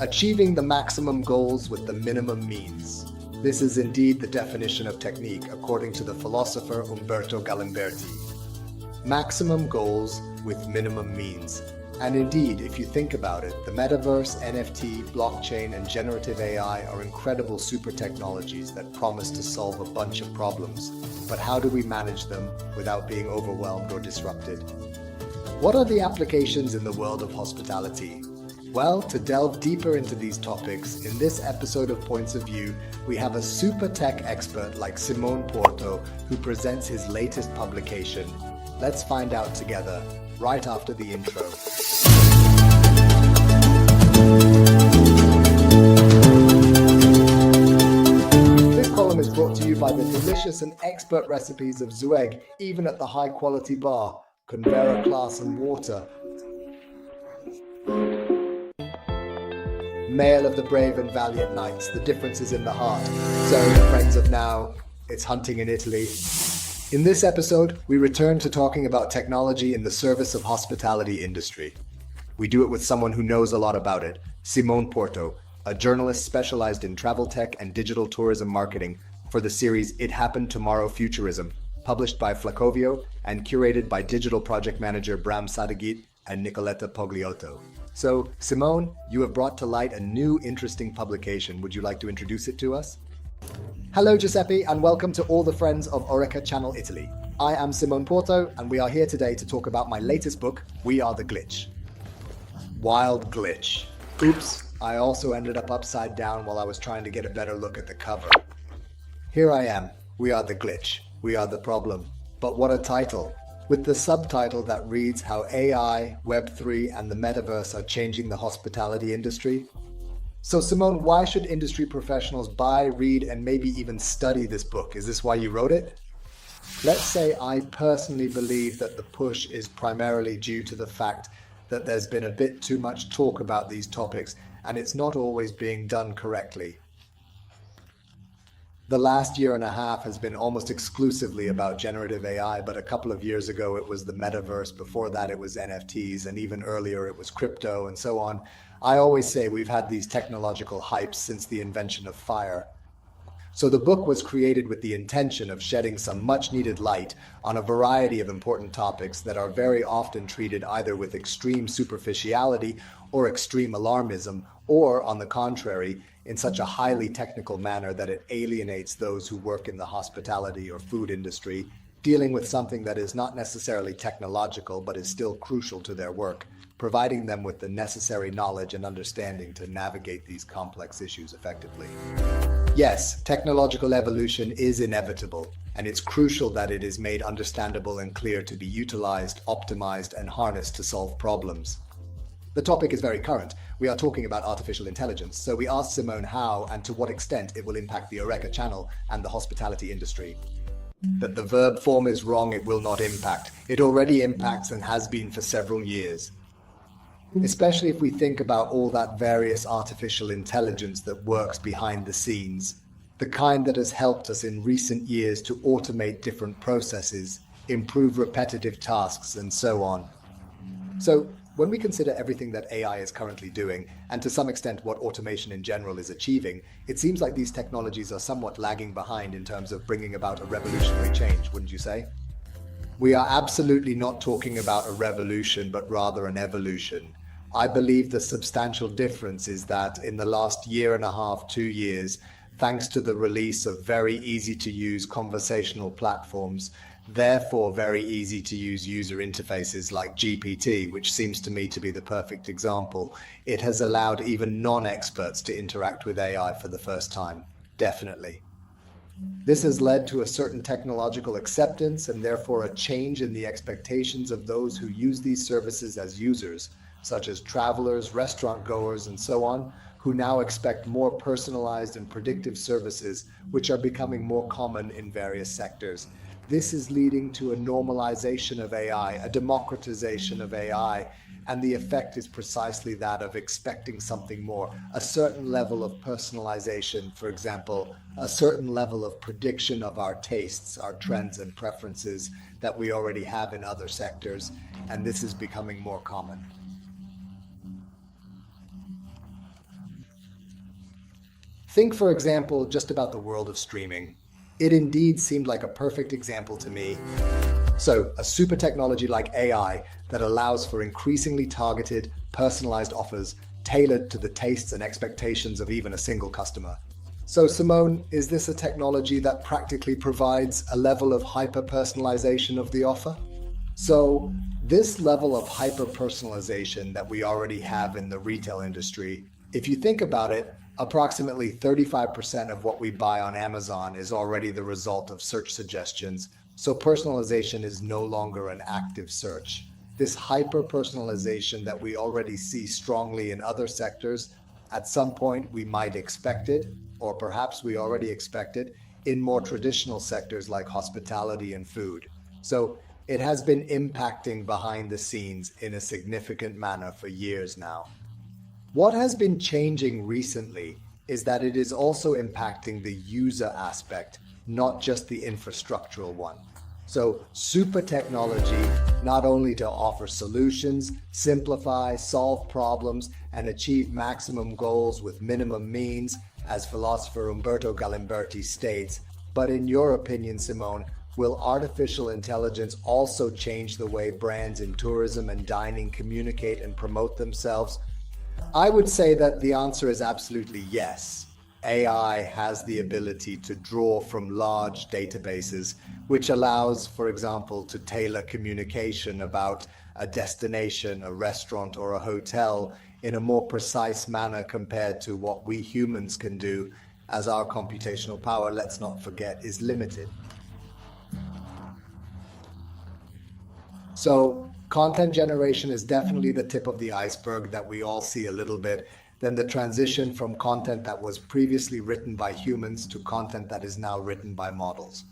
Achieving the maximum goals with the minimum means. This is indeed the definition of technique, according to the philosopher Umberto Galimberti. Maximum goals with minimum means. And indeed, if you think about it, the metaverse, NFT, blockchain, and generative AI are incredible super technologies that promise to solve a bunch of problems. But how do we manage them without being overwhelmed or disrupted? What are the applications in the world of hospitality? Well, to delve deeper into these topics, in this episode of Points of View, we have a super tech expert like Simone Puorto, who presents his latest publication. Let's find out together, right after the intro. This column is brought to you by the delicious and expert recipes of Zueg, even at the high-quality bar, Convera class and water. Male of the brave and valiant knights, the difference is in the heart. So, friends of now, it's hunting in Italy. In this episode, we return to talking about technology in the service of hospitality industry. We do it with someone who knows a lot about it, Simone Puorto, a journalist specialized in travel tech and digital tourism marketing for the series It Happened Tomorrow Futurism, published by Flacovio and curated by digital project manager Bram Sadegit and Nicoletta Pogliotto. So, Simone, you have brought to light a new interesting publication. Would you like to introduce it to us? Hello Giuseppe, and welcome to all the friends of Horeca Channel Italy. I am Simone Puorto, and we are here today to talk about my latest book, We Are the Glitch. Wild glitch. Oops, I also ended up upside down while I was trying to get a better look at the cover. Here I am, We Are the Glitch, We Are the Problem. But what a title! With the subtitle that reads How AI, Web3, and the Metaverse are changing the hospitality industry. So Simone, why should industry professionals buy, read, and maybe even study this book? Is this why you wrote it? Let's say I personally believe that the push is primarily due to the fact that there's been a bit too much talk about these topics, and it's not always being done correctly. The last year and a half has been almost exclusively about generative AI, but a couple of years ago it was the metaverse, before that it was NFTs, and even earlier it was crypto and so on. I always say we've had these technological hypes since the invention of fire. So the book was created with the intention of shedding some much needed light on a variety of important topics that are very often treated either with extreme superficiality or extreme alarmism, or on the contrary, in such a highly technical manner that it alienates those who work in the hospitality or food industry, dealing with something that is not necessarily technological but is still crucial to their work, providing them with the necessary knowledge and understanding to navigate these complex issues effectively. Yes, technological evolution is inevitable, and it's crucial that it is made understandable and clear to be utilized, optimized, and harnessed to solve problems. The topic is very current. We are talking about artificial intelligence, so we asked Simone how and to what extent it will impact the Horeca channel and the hospitality industry. That the verb form is wrong, it will not impact. It already impacts and has been for several years. Especially if we think about all that various artificial intelligence that works behind the scenes, the kind that has helped us in recent years to automate different processes, improve repetitive tasks, and so on. So, when we consider everything that AI is currently doing, and to some extent what automation in general is achieving, it seems like these technologies are somewhat lagging behind in terms of bringing about a revolutionary change, wouldn't you say? We are absolutely not talking about a revolution, but rather an evolution. I believe the substantial difference is that in the last year and a half, 2 years, thanks to the release of very easy-to-use conversational platforms, therefore very easy-to-use user interfaces like GPT, which seems to me to be the perfect example, it has allowed even non-experts to interact with AI for the first time. Definitely. This has led to a certain technological acceptance and therefore a change in the expectations of those who use these services as users, such as travelers, restaurant goers, and so on, who now expect more personalized and predictive services, which are becoming more common in various sectors. This is leading to a normalization of AI, a democratization of AI, and the effect is precisely that of expecting something more, a certain level of personalization, for example, a certain level of prediction of our tastes, our trends and preferences that we already have in other sectors, and this is becoming more common. Think, for example, just about the world of streaming. It indeed seemed like a perfect example to me. So, a super technology like AI that allows for increasingly targeted, personalized offers tailored to the tastes and expectations of even a single customer. So, Simone, is this a technology that practically provides a level of hyper-personalization of the offer? So, this level of hyper-personalization that we already have in the retail industry, if you think about it, approximately 35% of what we buy on Amazon is already the result of search suggestions, so personalization is no longer an active search. This hyper-personalization that we already see strongly in other sectors, at some point we might expect it, or perhaps we already expect it, in more traditional sectors like hospitality and food. So it has been impacting behind the scenes in a significant manner for years now. What has been changing recently is that it is also impacting the user aspect, not just the infrastructural one. So, super technology, not only to offer solutions, simplify, solve problems, and achieve maximum goals with minimum means, as philosopher Umberto Galimberti states, but in your opinion, Simone, will artificial intelligence also change the way brands in tourism and dining communicate and promote themselves? I would say that the answer is absolutely yes. AI has the ability to draw from large databases, which allows, for example, to tailor communication about a destination, a restaurant, or a hotel in a more precise manner compared to what we humans can do, as our computational power, let's not forget, is limited. So content generation is definitely the tip of the iceberg that we all see a little bit. Then the transition from content that was previously written by humans to content that is now written by models.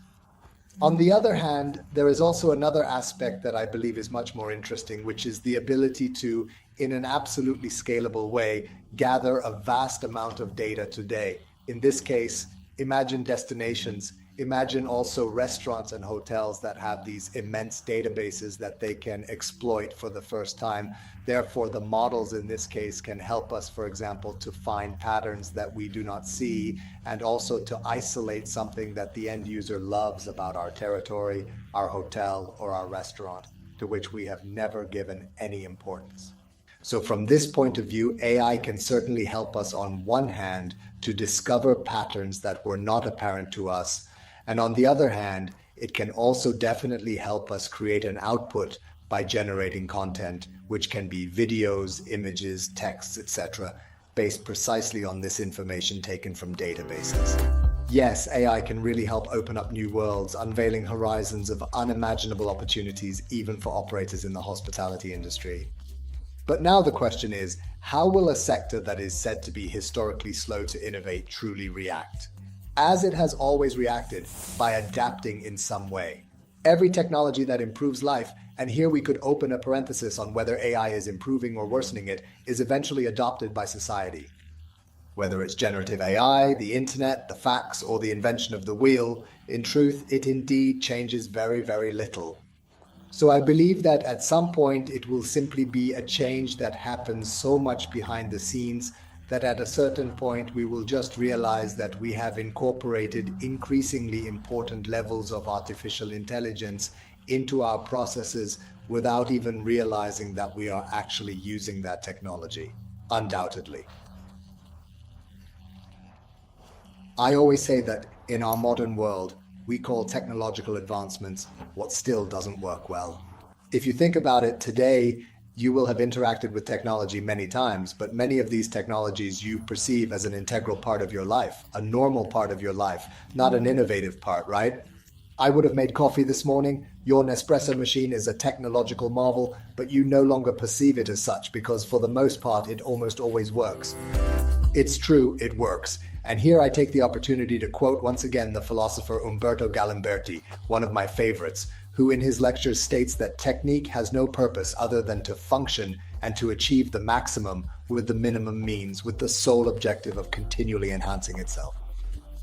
On the other hand, there is also another aspect that I believe is much more interesting, which is the ability to, in an absolutely scalable way, gather a vast amount of data today. In this case, imagine destinations. Imagine also restaurants and hotels that have these immense databases that they can exploit for the first time. Therefore, the models in this case can help us, for example, to find patterns that we do not see, and also to isolate something that the end user loves about our territory, our hotel, or our restaurant, to which we have never given any importance. So from this point of view, AI can certainly help us on one hand to discover patterns that were not apparent to us, and on the other hand, it can also definitely help us create an output by generating content, which can be videos, images, texts, etc., based precisely on this information taken from databases. Yes, AI can really help open up new worlds, unveiling horizons of unimaginable opportunities even for operators in the hospitality industry. But now the question is, how will a sector that is said to be historically slow to innovate truly react? As it has always reacted, by adapting in some way. Every technology that improves life, and here we could open a parenthesis on whether AI is improving or worsening it, is eventually adopted by society. Whether it's generative AI, the internet, the fax, or the invention of the wheel, in truth, it indeed changes very, very little. So I believe that at some point it will simply be a change that happens so much behind the scenes that at a certain point we will just realize that we have incorporated increasingly important levels of artificial intelligence into our processes without even realizing that we are actually using that technology, undoubtedly. I always say that in our modern world, we call technological advancements what still doesn't work well. If you think about it today, you will have interacted with technology many times, but many of these technologies you perceive as an integral part of your life, a normal part of your life, not an innovative part, right? I would have made coffee this morning. Your Nespresso machine is a technological marvel, but you no longer perceive it as such because for the most part, it almost always works. It's true, it works. And here I take the opportunity to quote once again the philosopher Umberto Galimberti, one of my favorites, who in his lectures states that technique has no purpose other than to function and to achieve the maximum with the minimum means, with the sole objective of continually enhancing itself.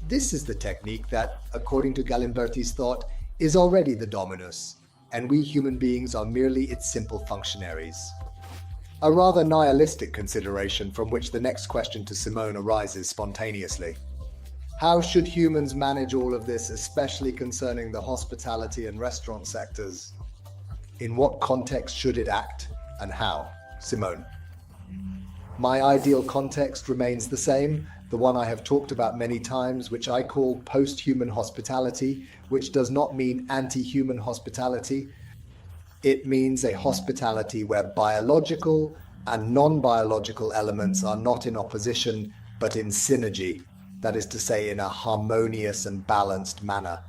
This is the technique that, according to Galimberti's thought, is already the dominus, and we human beings are merely its simple functionaries. A rather nihilistic consideration from which the next question to Simone arises spontaneously. How should humans manage all of this, especially concerning the hospitality and restaurant sectors? In what context should it act, and how? Simone. My ideal context remains the same, the one I have talked about many times, which I call post-human hospitality, which does not mean anti-human hospitality. It means a hospitality where biological and non-biological elements are not in opposition, but in synergy. That is to say, in a harmonious and balanced manner.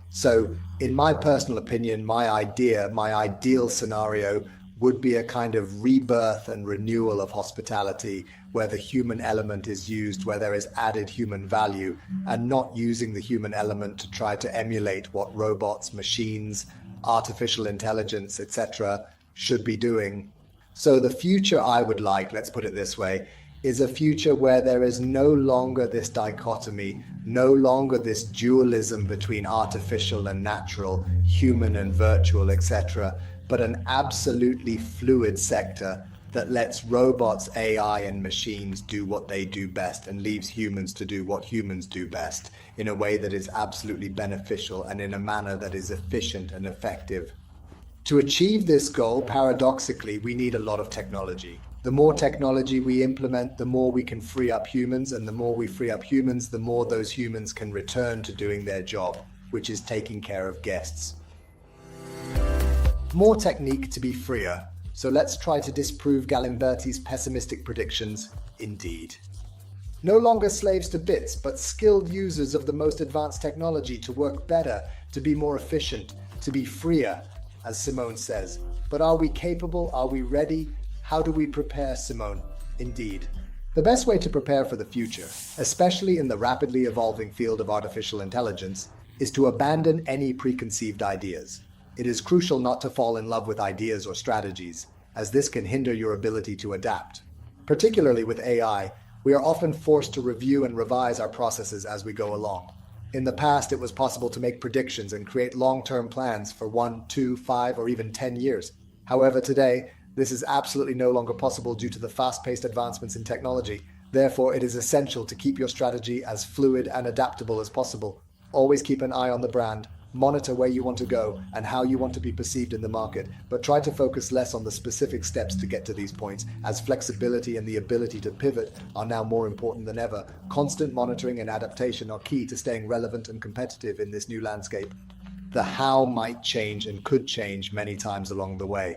So, in my personal opinion, my ideal scenario would be a kind of rebirth and renewal of hospitality where the human element is used, where there is added human value, and not using the human element to try to emulate what robots, machines, artificial intelligence, etc. should be doing. So the future I would like, let's put it this way, is a future where there is no longer this dichotomy, no longer this dualism between artificial and natural, human and virtual, etc., but an absolutely fluid sector that lets robots, AI, and machines do what they do best and leaves humans to do what humans do best in a way that is absolutely beneficial and in a manner that is efficient and effective. To achieve this goal, paradoxically, we need a lot of technology. The more technology we implement, the more we can free up humans, and the more we free up humans, the more those humans can return to doing their job, which is taking care of guests. More technique to be freer. So let's try to disprove Galimberti's pessimistic predictions, indeed. No longer slaves to bits, but skilled users of the most advanced technology to work better, to be more efficient, to be freer, as Simone says. But are we capable? Are we ready? How do we prepare, Simone? Indeed. The best way to prepare for the future, especially in the rapidly evolving field of artificial intelligence, is to abandon any preconceived ideas. It is crucial not to fall in love with ideas or strategies, as this can hinder your ability to adapt. Particularly with AI, we are often forced to review and revise our processes as we go along. In the past, it was possible to make predictions and create long-term plans for 1, 2, 5, or even 10 years. However, today, this is absolutely no longer possible due to the fast-paced advancements in technology. Therefore, it is essential to keep your strategy as fluid and adaptable as possible. Always keep an eye on the brand, monitor where you want to go and how you want to be perceived in the market, but try to focus less on the specific steps to get to these points, as flexibility and the ability to pivot are now more important than ever. Constant monitoring and adaptation are key to staying relevant and competitive in this new landscape. The how might change and could change many times along the way.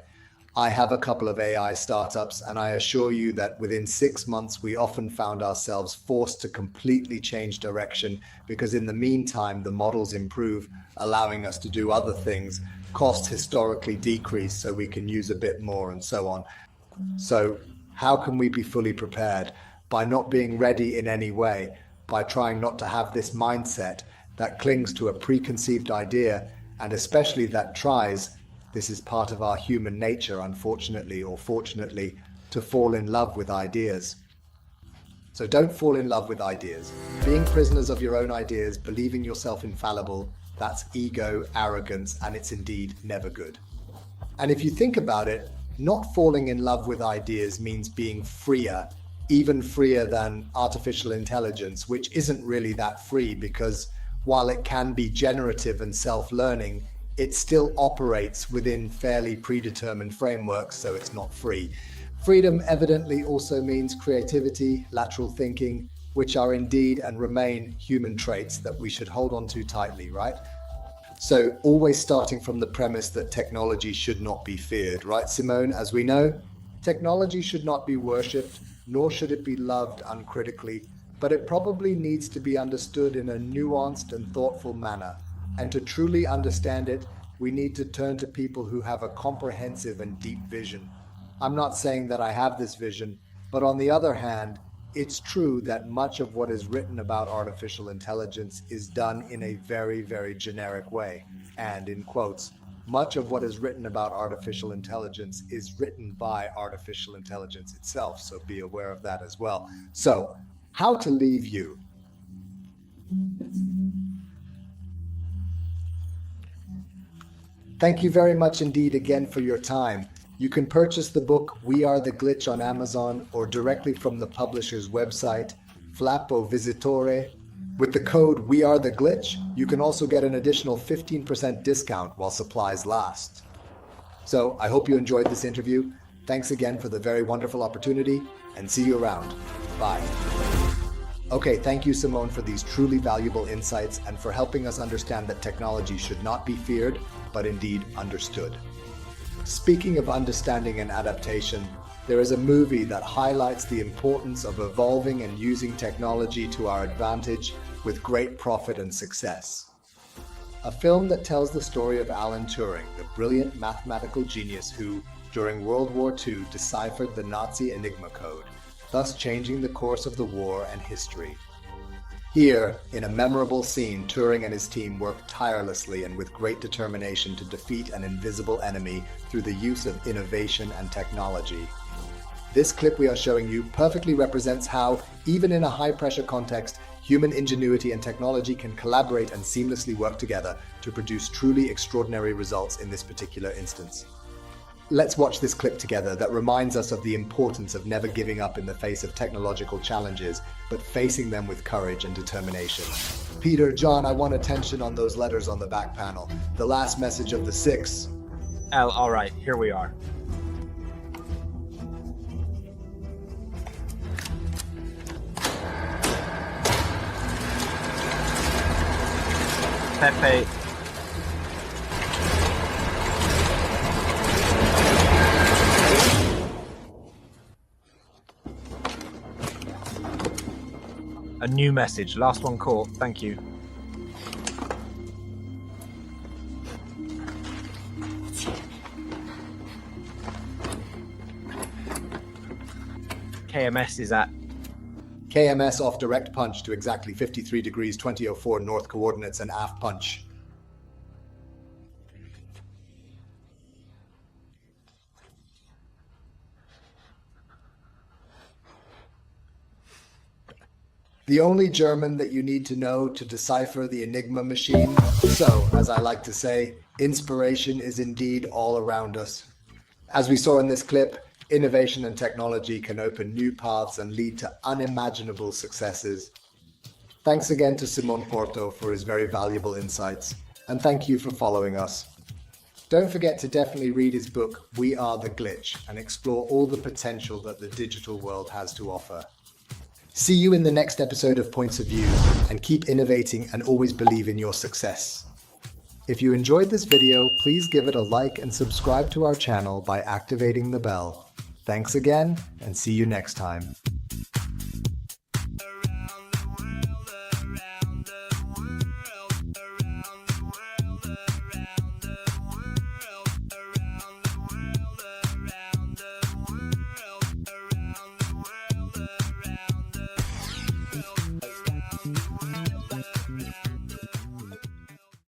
I have a couple of AI startups, and I assure you that within 6 months, we often found ourselves forced to completely change direction because in the meantime, the models improve, allowing us to do other things. Costs historically decrease so we can use a bit more and so on. So how can we be fully prepared? By not being ready in any way, by trying not to have this mindset that clings to a preconceived idea, and especially that tries, this is part of our human nature, unfortunately or fortunately, to fall in love with ideas. So don't fall in love with ideas. Being prisoners of your own ideas, believing yourself infallible, that's ego, arrogance, and it's indeed never good. And if you think about it, not falling in love with ideas means being freer, even freer than artificial intelligence, which isn't really that free because while it can be generative and self-learning, it still operates within fairly predetermined frameworks, so it's not free. Freedom evidently also means creativity, lateral thinking, which are indeed and remain human traits that we should hold on to tightly, right? So always starting from the premise that technology should not be feared, right, Simone? As we know, technology should not be worshipped, nor should it be loved uncritically, but it probably needs to be understood in a nuanced and thoughtful manner. And to truly understand it, we need to turn to people who have a comprehensive and deep vision. I'm not saying that I have this vision, but on the other hand, it's true that much of what is written about artificial intelligence is done in a very, very generic way. And in quotes, much of what is written about artificial intelligence is written by artificial intelligence itself, so be aware of that as well. So, how to leave you? Thank you very much indeed again for your time. You can purchase the book We Are the Glitch on Amazon or directly from the publisher's website, Flappo Visitore. With the code WeAreTheGlitch, you can also get an additional 15% discount while supplies last. So I hope you enjoyed this interview. Thanks again for the very wonderful opportunity, and see you around. Bye. Okay, thank you, Simone, for these truly valuable insights and for helping us understand that technology should not be feared, but indeed understood. Speaking of understanding and adaptation, there is a movie that highlights the importance of evolving and using technology to our advantage with great profit and success. A film that tells the story of Alan Turing, the brilliant mathematical genius who, during World War II, deciphered the Nazi Enigma code, thus changing the course of the war and history. Here, in a memorable scene, Turing and his team worked tirelessly and with great determination to defeat an invisible enemy through the use of innovation and technology. This clip we are showing you perfectly represents how, even in a high-pressure context, human ingenuity and technology can collaborate and seamlessly work together to produce truly extraordinary results in this particular instance. Let's watch this clip together that reminds us of the importance of never giving up in the face of technological challenges, but facing them with courage and determination. Peter, John, I want attention on those letters on the back panel. The last message of the 6. L, all right, here we are. Pepe. A new message. Last one caught. Thank you. KMS is at KMS off direct punch to exactly 53 degrees 2004 north coordinates and aft punch. The only German that you need to know to decipher the Enigma machine. So, as I like to say, inspiration is indeed all around us. As we saw in this clip, innovation and technology can open new paths and lead to unimaginable successes. Thanks again to Simone Puorto for his very valuable insights, and thank you for following us. Don't forget to definitely read his book, We Are the Glitch, and explore all the potential that the digital world has to offer. See you in the next episode of Points of View, and keep innovating and always believe in your success. If you enjoyed this video, please give it a like and subscribe to our channel by activating the bell. Thanks again, and see you next time.